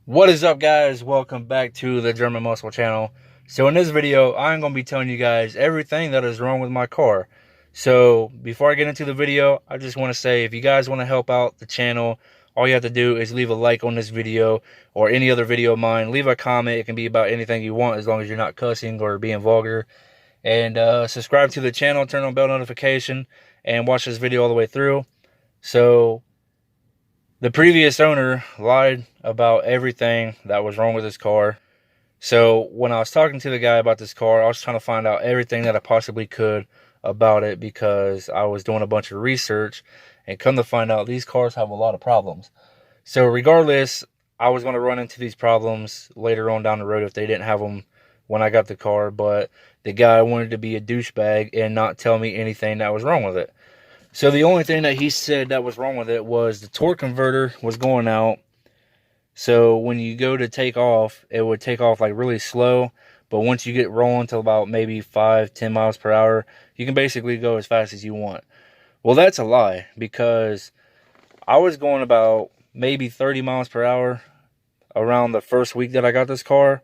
What is up, guys? Welcome back to the German Muscle channel. So in this video, I'm going to be telling you guys everything that is wrong with my car. So before I get into the video, I just want to say, if you guys want to help out the channel, all you have to do is leave a like on this video or any other video of mine. Leave a comment. It can be about anything you want as long as you're not cussing or being vulgar. And subscribe to the channel, turn on bell notification, and watch this video all the way through. So the previous owner lied about everything that was wrong with his car. So when I was talking to the guy about this car, I was trying to find out everything that I possibly could about it, because I was doing a bunch of research, and come to find out, these cars have a lot of problems. So regardless, I was going to run into these problems later on down the road if they didn't have them when I got the car, but the guy wanted to be a douchebag and not tell me anything that was wrong with it. So the only thing that he said that was wrong with it was the torque converter was going out. So when you go to take off, it would take off like really slow. But once you get rolling to about maybe 5-10 miles per hour, you can basically go as fast as you want. Well, that's a lie, because I was going about maybe 30 miles per hour around the first week that I got this car.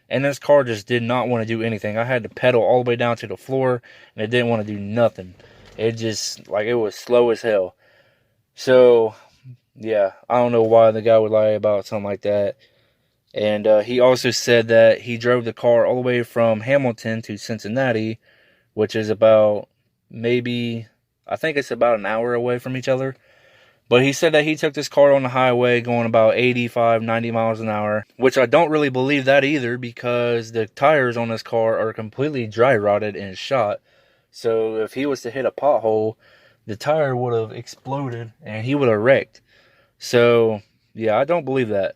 And this car just did not want to do anything. I had to pedal all the way down to the floor, and it didn't want to do nothing. It just, like, it was slow as hell. So, yeah, I don't know why the guy would lie about something like that. And he also said that he drove the car all the way from Hamilton to Cincinnati, which is about maybe, I think it's about an hour away from each other. But he said that he took this car on the highway going about 85, 90 miles an hour, which I don't really believe that either, because the tires on this car are completely dry rotted and shot. So if he was to hit a pothole, the tire would have exploded and he would have wrecked. So yeah, I don't believe that.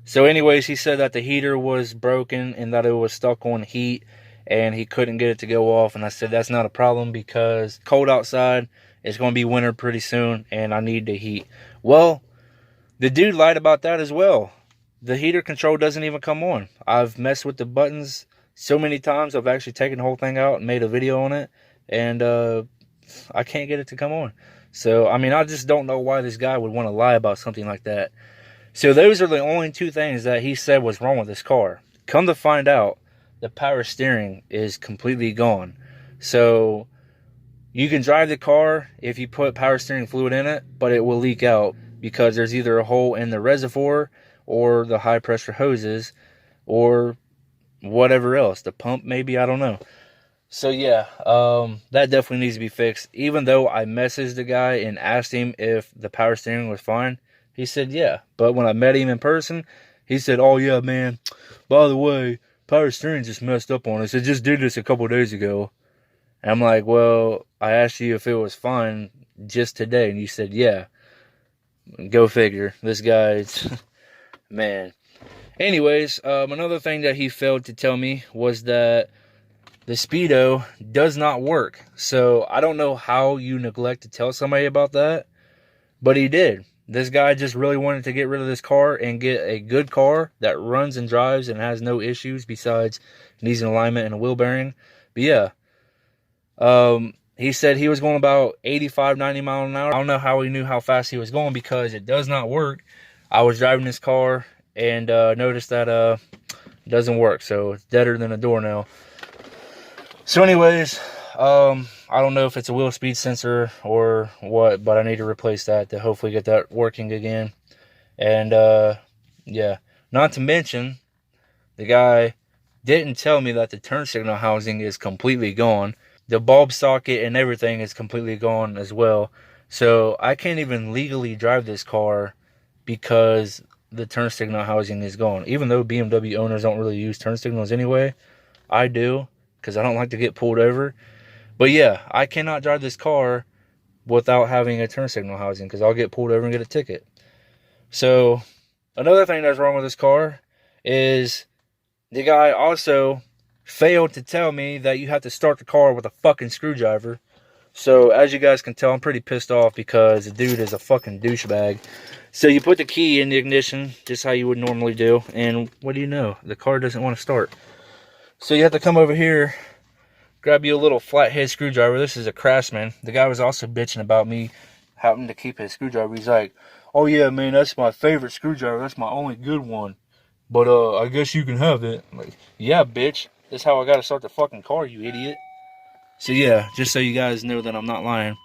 So anyways, he said that the heater was broken and that it was stuck on heat and he couldn't get it to go off. And I said, that's not a problem, because cold outside, it's going to be winter pretty soon and I need the heat. Well, the dude lied about that as well. The heater control doesn't even come on. I've messed with the buttons so many times. I've actually taken the whole thing out and made a video on it, and I can't get it to come on. So, I mean, I just don't know why this guy would want to lie about something like that. So those are the only two things that he said was wrong with this car. Come to find out, the power steering is completely gone. So you can drive the car if you put power steering fluid in it, but it will leak out because there's either a hole in the reservoir or the high pressure hoses or whatever else, the pump maybe, I don't know. So yeah, that definitely needs to be fixed. Even though I messaged the guy and asked him if the power steering was fine, he said yeah. But when I met him in person, he said, oh yeah, man, by the way, power steering just messed up on us. It just did this a couple days ago. And I'm like, well, I asked you if it was fine just today, and you said yeah. Go figure. This guy's, man. Anyways, another thing that he failed to tell me was that the speedo does not work. So I don't know how you neglect to tell somebody about that, but he did. This guy just really wanted to get rid of this car and get a good car that runs and drives and has no issues besides needs an alignment and a wheel bearing. But yeah, he said he was going about 85, 90 miles an hour. I don't know how he knew how fast he was going, because it does not work. I was driving this car and noticed that it doesn't work. So it's deader than a doornail. So anyways, I don't know if it's a wheel speed sensor or what, but I need to replace that to hopefully get that working again. And yeah, not to mention, the guy didn't tell me that the turn signal housing is completely gone. The bulb socket and everything is completely gone as well. So I can't even legally drive this car because the turn signal housing is gone. Even though BMW owners don't really use turn signals anyway, I do, because I don't like to get pulled over. But yeah, I cannot drive this car without having a turn signal housing, because I'll get pulled over and get a ticket. So another thing that's wrong with this car is the guy also failed to tell me that you have to start the car with a fucking screwdriver. So as you guys can tell, I'm pretty pissed off because the dude is a fucking douchebag. So you put the key in the ignition just how you would normally do, and what do you know? The car doesn't want to start. So you have to come over here, grab you a little flathead screwdriver. This is a Craftsman. The guy was also bitching about me having to keep his screwdriver. He's like, oh yeah, man, that's my favorite screwdriver. That's my only good one. But I guess you can have it. I'm like, yeah, bitch. This is how I gotta start the fucking car, you idiot. So yeah, just so you guys know that I'm not lying.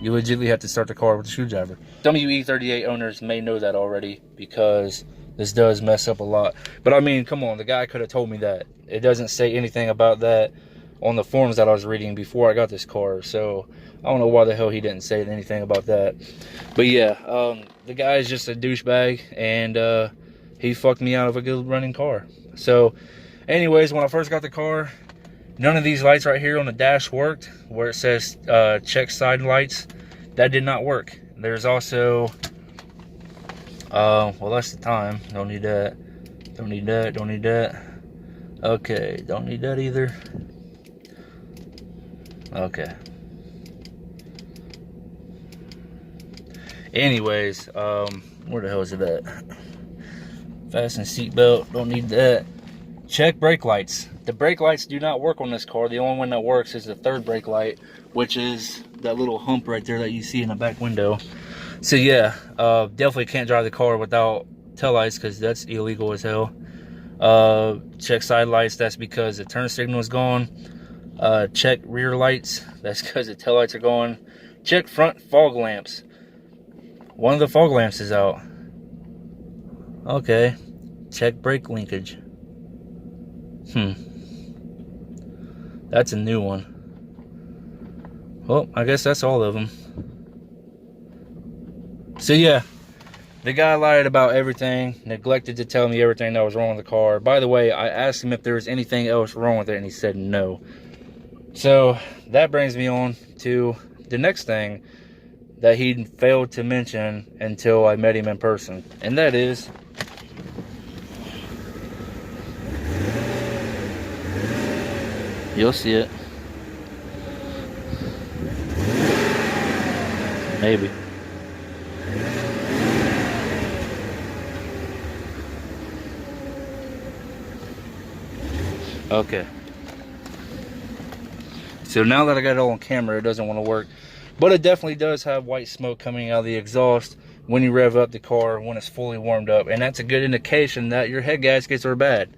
You legitimately have to start the car with a screwdriver. Some of you E38 owners may know that already because this does mess up a lot. But I mean, come on, the guy could have told me that. It doesn't say anything about that on the forums that I was reading before I got this car. So I don't know why the hell he didn't say anything about that. But yeah, the guy is just a douchebag, and he fucked me out of a good running car. So anyways, when I first got the car, none of these lights right here on the dash worked, where it says check side lights. That did not work. There's also, well, that's the time. Don't need that. Don't need that. Don't need that. Okay, don't need that either. Okay. Anyways, where the hell is it at? Fasten seatbelt. Don't need that. Check brake lights. The brake lights do not work on this car. The only one that works is the third brake light, which is that little hump right there that you see in the back window. So yeah, definitely can't drive the car without tail lights because that's illegal as hell. Check side lights, that's because the turn signal is gone. Check rear lights, that's because the tail lights are gone. Check front fog lamps. One of the fog lamps is out. Okay. Check brake linkage. That's a new one. Well, I guess that's all of them. So yeah, the guy lied about everything, neglected to tell me everything that was wrong with the car. By the way, I asked him if there was anything else wrong with it, and he said no. So that brings me on to the next thing that he failed to mention until I met him in person, and that is you'll see it. Maybe. Okay. So now that I got it all on camera, it doesn't want to work. But it definitely does have white smoke coming out of the exhaust when you rev up the car when it's fully warmed up. And that's a good indication that your head gaskets are bad.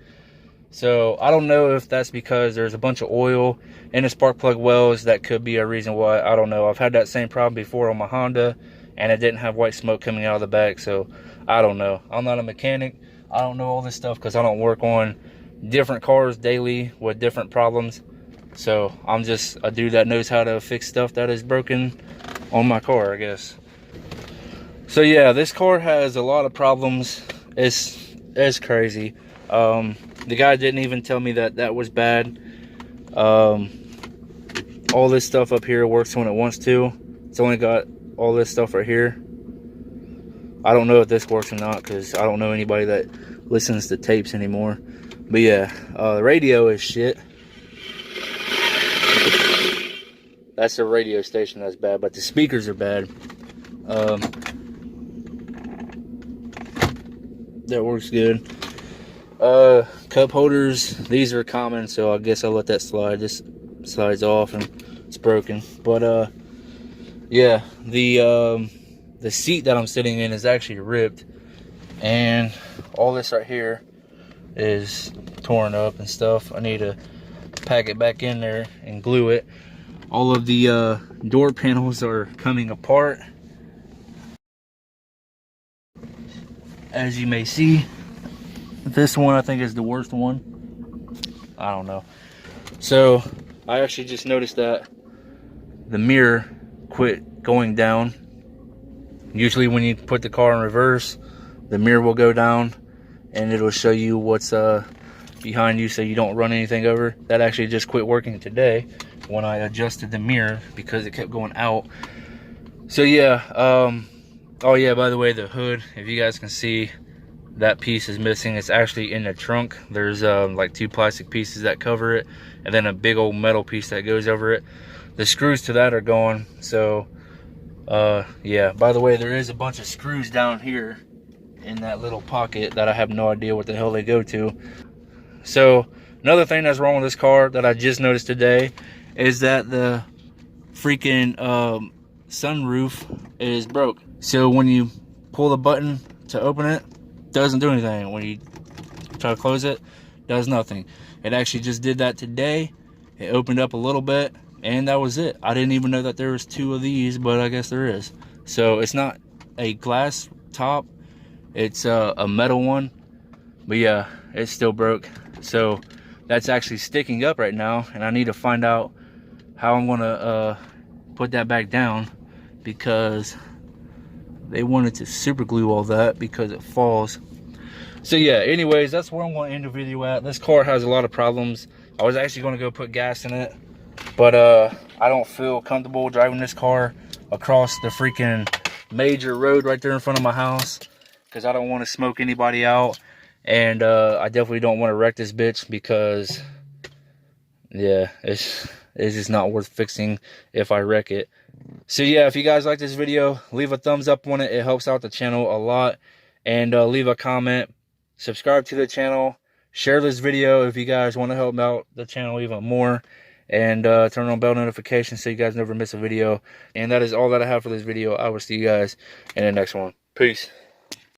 So I don't know if that's because there's a bunch of oil in the spark plug wells. That could be a reason why. I don't know. I've had that same problem before on my Honda, and it didn't have white smoke coming out of the back. So I don't know. I'm not a mechanic. I don't know all this stuff because I don't work on different cars daily with different problems. So I'm just a dude that knows how to fix stuff that is broken on my car, I guess. So yeah, this car has a lot of problems. It's crazy. The guy didn't even tell me that that was bad. All this stuff up here works when it wants to. It's only got all this stuff right here. I don't know if this works or not because I don't know anybody that listens to tapes anymore. But yeah, the radio is shit. That's the radio station that's bad, but the speakers are bad. That works good. Cup holders, these are common, so I guess I'll let that slide. This slides off and it's broken. But yeah, the seat that I'm sitting in is actually ripped, and all this right here is torn up and stuff. I need to pack it back in there and glue it. All of the door panels are coming apart, as you may see. This one I think is the worst one. I don't know. So I actually just noticed that the mirror quit going down. Usually when you put the car in reverse, the mirror will go down and it'll show you what's behind you so you don't run anything over. That actually just quit working today when I adjusted the mirror because it kept going out. So yeah, oh yeah, by the way, the hood, if you guys can see, that piece is missing. It's actually in the trunk. There's like 2 plastic pieces that cover it, and then a big old metal piece that goes over it. The screws to that are gone. So yeah, by the way, there is a bunch of screws down here in that little pocket that I have no idea what the hell they go to. So another thing that's wrong with this car that I just noticed today is that the freaking sunroof is broke. So when you pull the button to open it, doesn't do anything. When you try to close it, does nothing. It actually just did that today. It opened up a little bit, and that was it. I didn't even know that there was 2 of these, but I guess there is. So it's not a glass top, it's a metal one. But yeah, it still broke. So that's actually sticking up right now, and I need to find out how I'm gonna put that back down, because they wanted to super glue all that because it falls. So yeah, anyways, that's where I'm going to end the video at. This car has a lot of problems. I was actually going to go put gas in it, but I don't feel comfortable driving this car across the freaking major road right there in front of my house, because I don't want to smoke anybody out, and I definitely don't want to wreck this bitch, because yeah, it's just not worth fixing if I wreck it. So yeah, if you guys like this video, leave a thumbs up on it. It helps out the channel a lot. And leave a comment. Subscribe to the channel. Share this video if you guys want to help out the channel even more. And turn on bell notifications so you guys never miss a video. And that is all that I have for this video. I will see you guys in the next one. Peace.